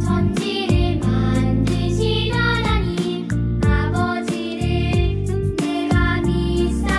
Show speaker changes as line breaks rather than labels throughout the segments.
천지를 만드신 하나님 아버지를 내가 믿사오니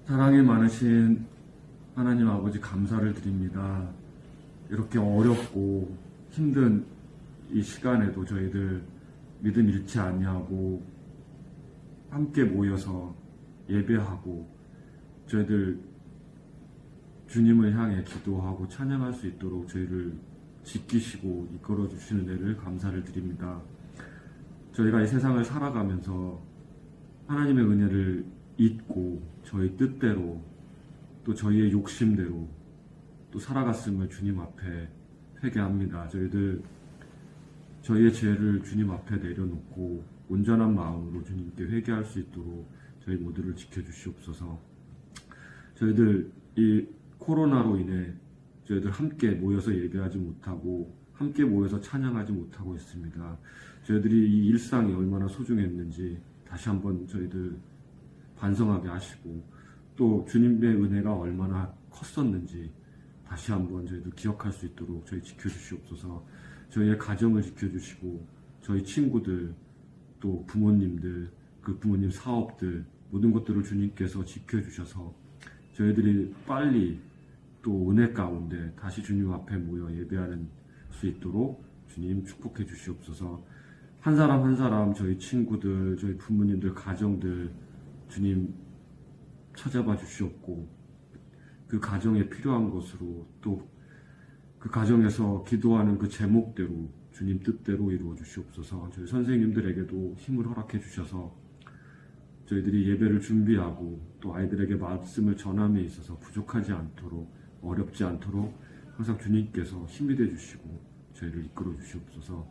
사랑이 많으신 하나님 아버지 감사를 드립니다. 이렇게 어렵고 힘든 이 시간에도 저희들 믿음 잃지 아니하고 함께 모여서 예배하고 저희들 주님을 향해 기도하고 찬양할 수 있도록 저희를 지키시고 이끌어 주시는 은혜를 감사를 드립니다. 저희가 이 세상을 살아가면서 하나님의 은혜를 잊고 저희 뜻대로 또 저희의 욕심대로 또 살아갔음을 주님 앞에 회개합니다. 저희의 죄를 주님 앞에 내려놓고 온전한 마음으로 주님께 회개할 수 있도록 저희 모두를 지켜주시옵소서. 저희들 이 코로나로 인해 저희들 함께 모여서 예배하지 못하고 함께 모여서 찬양하지 못하고 있습니다. 저희들이 이 일상이 얼마나 소중했는지 다시 한번 저희들 반성하게 하시고 또 주님의 은혜가 얼마나 컸었는지 다시 한번 저희들 기억할 수 있도록 저희 지켜주시옵소서. 저희의 가정을 지켜주시고 저희 친구들 또 부모님들 그 부모님 사업들 모든 것들을 주님께서 지켜주셔서 저희들이 빨리 또 은혜 가운데 다시 주님 앞에 모여 예배하는 수 있도록 주님 축복해 주시옵소서. 한 사람 한 사람 저희 친구들 저희 부모님들 가정들 주님 찾아봐 주시옵고 그 가정에 필요한 것으로 또 그 가정에서 기도하는 그 제목대로 주님 뜻대로 이루어 주시옵소서. 저희 선생님들에게도 힘을 허락해 주셔서 저희들이 예배를 준비하고 또 아이들에게 말씀을 전함에 있어서 부족하지 않도록 어렵지 않도록 항상 주님께서 힘이 돼 주시고 저희를 이끌어 주시옵소서.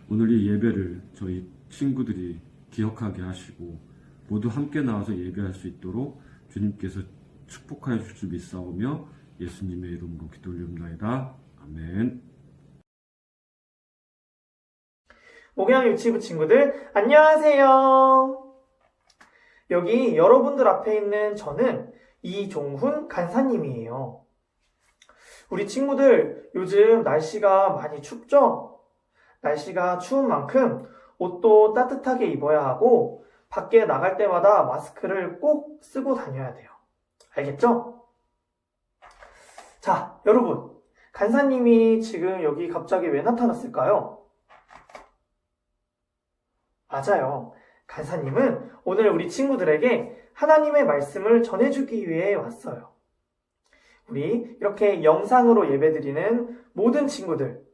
오늘 이 예배를 저희 친구들이 기억하게 하시고 모두 함께 나와서 예배할 수 있도록 주님께서 축복하여 주실 줄 믿사오며 예수님의 이름으로 기도 올리옵나이다. 아멘.
목양 유치부 친구들 안녕하세요. 여기 여러분들 앞에 있는 저는 이종훈 간사님이에요. 우리 친구들 요즘 날씨가 많이 춥죠? 날씨가 추운 만큼 옷도 따뜻하게 입어야 하고 밖에 나갈 때마다 마스크를 꼭 쓰고 다녀야 돼요. 알겠죠? 자, 여러분, 간사님이 지금 여기 갑자기 왜 나타났을까요? 맞아요. 간사님은 오늘 우리 친구들에게 하나님의 말씀을 전해주기 위해 왔어요. 우리 이렇게 영상으로 예배드리는 모든 친구들,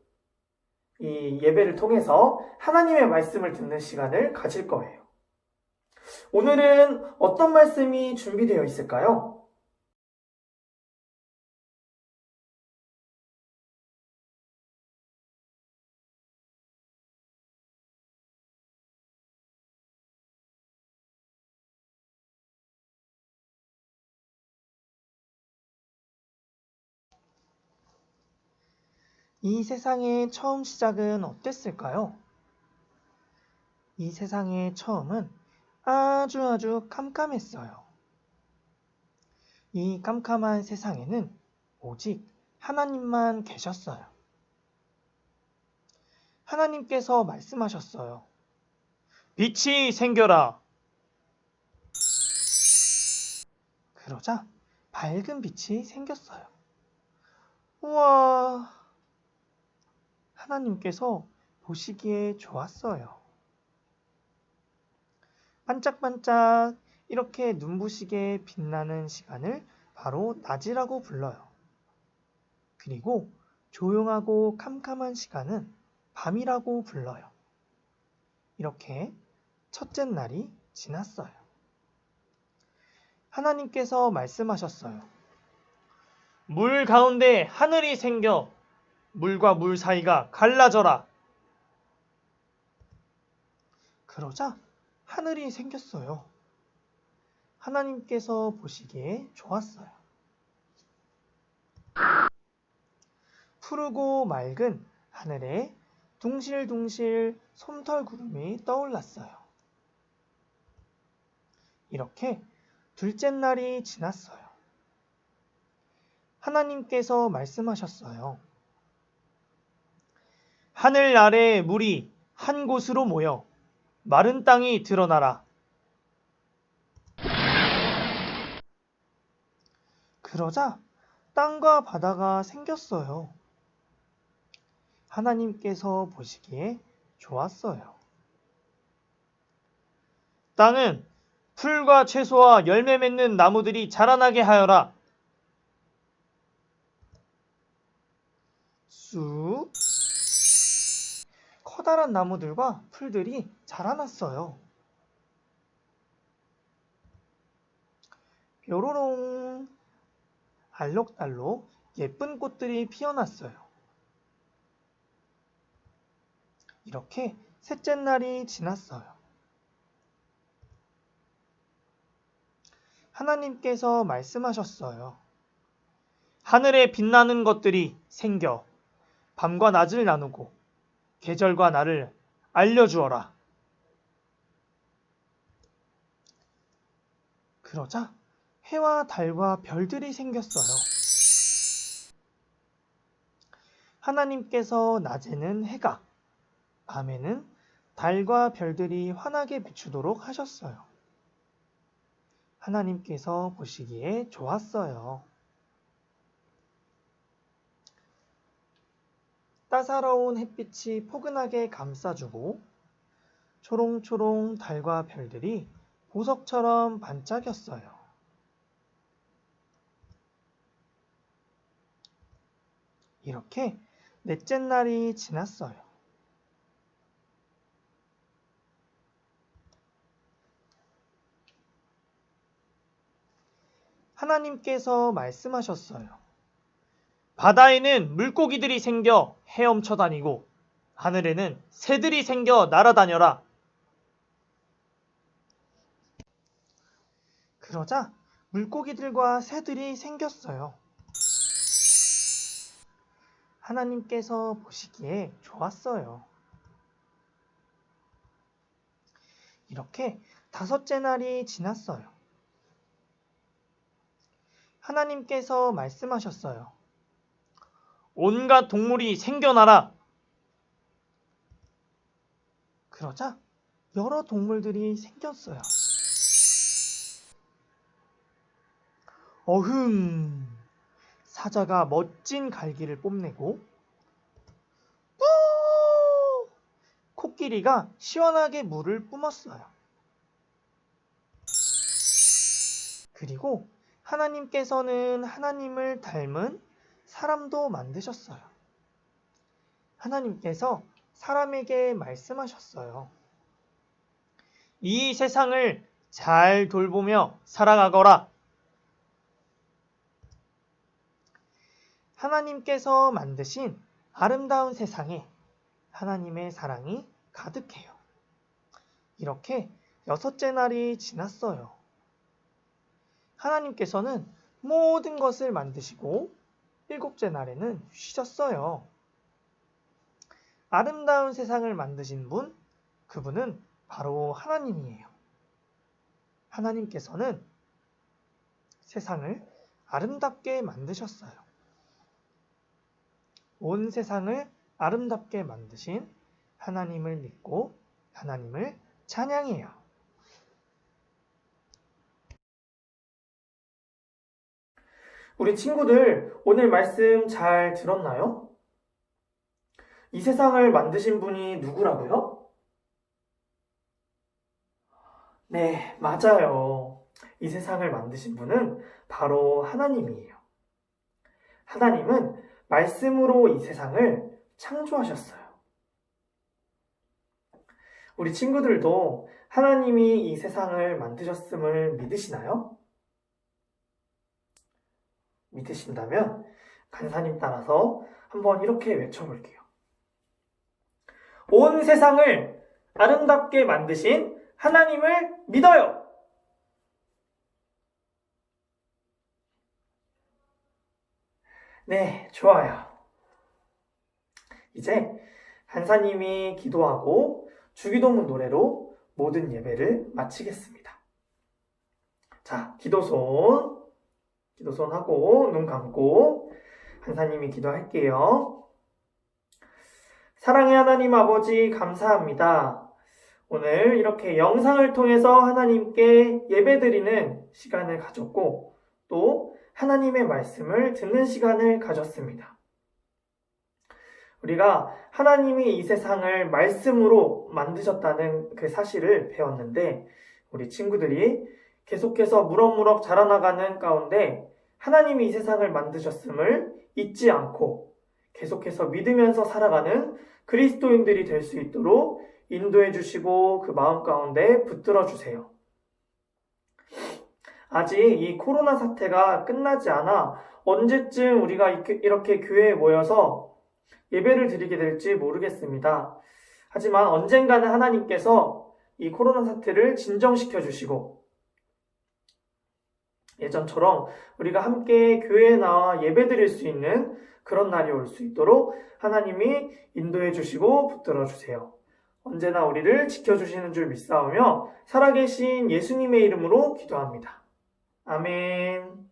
이 예배를 통해서 하나님의 말씀을 듣는 시간을 가질 거예요. 오늘은 어떤 말씀이 준비되어 있을까요? 이 세상의 처음 시작은 어땠을까요? 이 세상의 처음은 아주 깜깜했어요. 이 깜깜한 세상에는 오직 하나님만 계셨어요. 하나님께서 말씀하셨어요. 빛이 생겨라. 그러자 밝은 빛이 생겼어요. 우와, 하나님께서 보시기에 좋았어요. 반짝반짝 이렇게 눈부시게 빛나는 시간을 바로 낮이라고 불러요. 그리고 조용하고 캄캄한 시간은 밤이라고 불러요. 이렇게 첫째 날이 지났어요. 하나님께서 말씀하셨어요. 물 가운데 하늘이 생겨 물과 물 사이가 갈라져라. 그러자 하늘이 생겼어요. 하나님께서 보시기에 좋았어요. 푸르고 맑은 하늘에 둥실둥실 솜털구름이 떠올랐어요. 이렇게 둘째 날이 지났어요. 하나님께서 말씀하셨어요. 하늘 아래의 물이 한 곳으로 모여 마른 땅이 드러나라. 그러자 땅과 바다가 생겼어요. 하나님께서 보시기에 좋았어요. 땅은 풀과 채소와 열매 맺는 나무들이 자라나게 하여라. 쑥 커다란 나무들과 풀들이 자라났어요. 뾰로롱 알록달록 예쁜 꽃들이 피어났어요. 이렇게 셋째 날이 지났어요. 하나님께서 말씀하셨어요. 하늘에 빛나는 것들이 생겨 밤과 낮을 나누고 계절과 날을 알려주어라. 그러자 해와 달과 별들이 생겼어요. 하나님께서 낮에는 해가, 밤에는 달과 별들이 환하게 비추도록 하셨어요. 하나님께서 보시기에 좋았어요. 따사로운 햇빛이 포근하게 감싸주고 초롱초롱 달과 별들이 보석처럼 반짝였어요. 이렇게 넷째 날이 지났어요. 하나님께서 말씀하셨어요. 바다에는 물고기들이 생겨 헤엄쳐 다니고 하늘에는 새들이 생겨 날아다녀라. 그러자 물고기들과 새들이 생겼어요. 하나님께서 보시기에 좋았어요. 이렇게 다섯째 날이 지났어요. 하나님께서 말씀하셨어요. 온갖 동물이 생겨나라. 그러자 여러 동물들이 생겼어요. 어흥! 사자가 멋진 갈기를 뽐내고 뿌! 코끼리가 시원하게 물을 뿜었어요. 그리고 하나님께서는 하나님을 닮은 사람도 만드셨어요. 하나님께서 사람에게 말씀하셨어요. 이 세상을 잘 돌보며 살아가거라. 하나님께서 만드신 아름다운 세상에 하나님의 사랑이 가득해요. 이렇게 여섯째 날이 지났어요. 하나님께서는 모든 것을 만드시고 일곱째 날에는 쉬셨어요. 아름다운 세상을 만드신 분, 그분은 바로 하나님이에요. 하나님께서는 세상을 아름답게 만드셨어요. 온 세상을 아름답게 만드신 하나님을 믿고 하나님을 찬양해요. 우리 친구들, 오늘 말씀 잘 들었나요? 이 세상을 만드신 분이 누구라고요? 네, 맞아요. 이 세상을 만드신 분은 바로 하나님이에요. 하나님은 말씀으로 이 세상을 창조하셨어요. 우리 친구들도 하나님이 이 세상을 만드셨음을 믿으시나요? 믿으신다면 간사님 따라서 한번 이렇게 외쳐볼게요. 온 세상을 아름답게 만드신 하나님을 믿어요! 네, 좋아요. 이제 간사님이 기도하고 주기도문 노래로 모든 예배를 마치겠습니다. 자, 기도손 하고 눈 감고 간사님이 기도할게요. 사랑의 하나님 아버지 감사합니다. 오늘 이렇게 영상을 통해서 하나님께 예배드리는 시간을 가졌고 또
하나님의 말씀을 듣는 시간을 가졌습니다. 우리가 하나님이 이 세상을 말씀으로 만드셨다는 그 사실을 배웠는데, 우리 친구들이 계속해서 무럭무럭 자라나가는 가운데 하나님이 이 세상을 만드셨음을 잊지 않고 계속해서 믿으면서 살아가는 그리스도인들이 될 수 있도록 인도해 주시고 그 마음 가운데 붙들어 주세요. 아직 이 코로나 사태가 끝나지 않아 언제쯤 우리가 이렇게 교회에 모여서 예배를 드리게 될지 모르겠습니다. 하지만 언젠가는 하나님께서 이 코로나 사태를 진정시켜 주시고 예전처럼 우리가 함께 교회에 나와 예배 드릴 수 있는 그런 날이 올 수 있도록 하나님이 인도해 주시고 붙들어 주세요. 언제나 우리를 지켜주시는 줄 믿사오며 살아계신 예수님의 이름으로 기도합니다. 아멘.